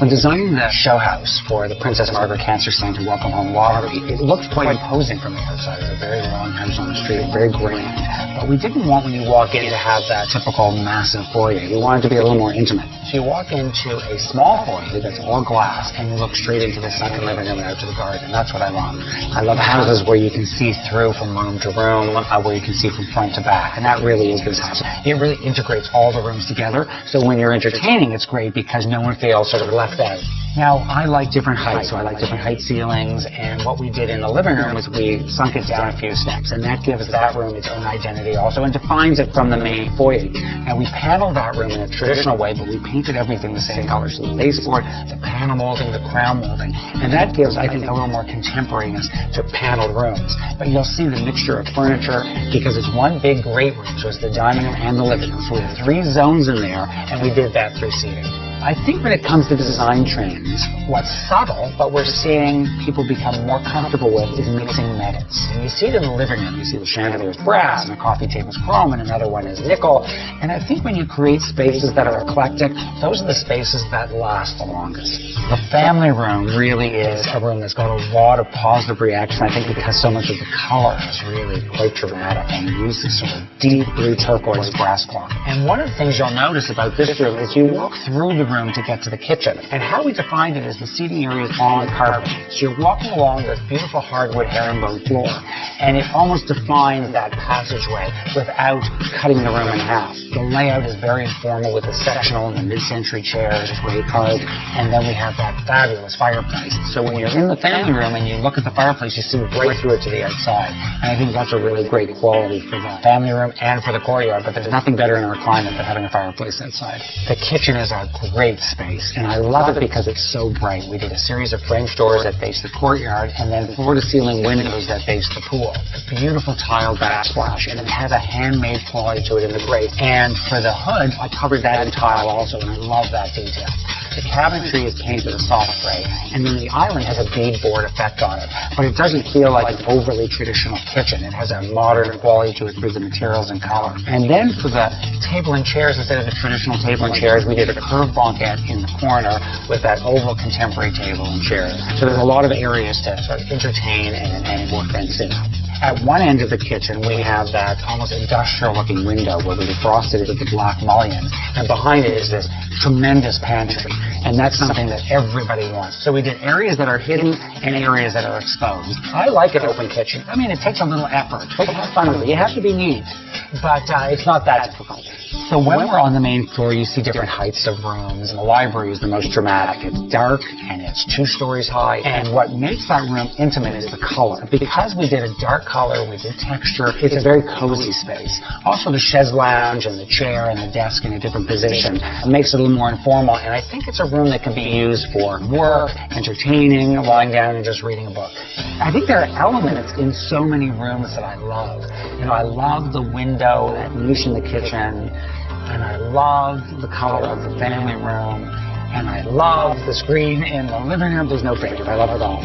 When designing the show house for the Princess Margaret Cancer Center Welcome Home Lottery, it looked quite imposing from the outside. It was a very long house on the street, very grand. But we didn't want when you walk in to have that typical massive foyer. We wanted to be a little more intimate. So you walk into a small foyer that's all glass, and you look straight into the second living room and out to the garden. That's what I love. I love houses where you can see through from room to room, where you can see from front to back, and that really is this house. It really integrates all the rooms together, so when you're entertaining, it's great because no one feels sort of left out. Now, I like different heights, so I like different height ceilings, and what we did in the living room was we sunk it down a few steps, and that gives that room its own identity also, and defines it from the main foyer. Now, we paneled that room in a traditional way, but we painted everything the same color, so the baseboard, the panel molding, the crown molding, and that gives, I think, a little more contemporariness to paneled rooms. But you'll see the mixture of furniture, because it's one big great room, so it's the dining room and the living room, so we have 3 zones in there, and we did that through seating. I think when it comes to design trends, what's subtle, but we're seeing people become more comfortable with, is mixing metals. And you see it in the living room. You see the chandelier is brass, and the coffee table is chrome, and another one is nickel. And I think when you create spaces that are eclectic, those are the spaces that last the longest. The family room really is a room that's got a lot of positive reaction, I think, because so much of the color is really quite dramatic, and you use this sort of deep blue turquoise brass cloth. And one of the things you'll notice about this room is you walk through the room to get to the kitchen. And how we defined it is the seating area is on carpet. So you're walking along this beautiful hardwood herringbone floor, and it almost defines that passageway without cutting the room in half. The layout is very informal with the sectional and the mid-century chairs, great carved, and then we have that fabulous fireplace. So when you're in the family room and you look at the fireplace, you see right through it to the outside. And I think that's a really great quality for the family room and for the courtyard, but there's nothing better in our climate than having a fireplace outside. The kitchen is a great space, and I love it because it's so bright. We did a series of French doors that face the courtyard, and then floor-to-ceiling windows that face the pool. A beautiful tiled backsplash, and it has a handmade quality to it in the grate. And for the hood, I covered that in tile also, and I love that detail. The cabinetry is painted a soft gray, and then the island has a beadboard effect on it, but it doesn't feel like an overly traditional kitchen. It has a modern quality to it through the materials and color. And then for the table and chairs, instead of the traditional table and chairs, we did a curved banquette in the corner with that oval contemporary table and chairs. So there's a lot of areas to sort of entertain and work and sit. At one end of the kitchen, we have that almost industrial-looking window where we defrosted it with the black mullions, and behind it is this tremendous pantry, and that's something that everybody wants. So we did areas that are hidden and areas that are exposed. I like an open kitchen. I mean, it takes a little effort, but have fun with it. You have to be neat, but it's not that difficult. So when we're on the main floor, you see different heights of rooms, and the library is the most dramatic. It's dark, and it's 2 stories high, and what makes that room intimate is the color. Because we did a dark color, we did texture, it's a very cozy space. Also, the chaise lounge and the chair and the desk in a different position makes it a little more informal, and I think it's a room that can be used for work, entertaining, lying down and just reading a book. I think there are elements in so many rooms that I love. You know, I love the window, that niche in the kitchen, and I love the color of the family room, and I love the screen in the living room. There's no favorite. I love it all.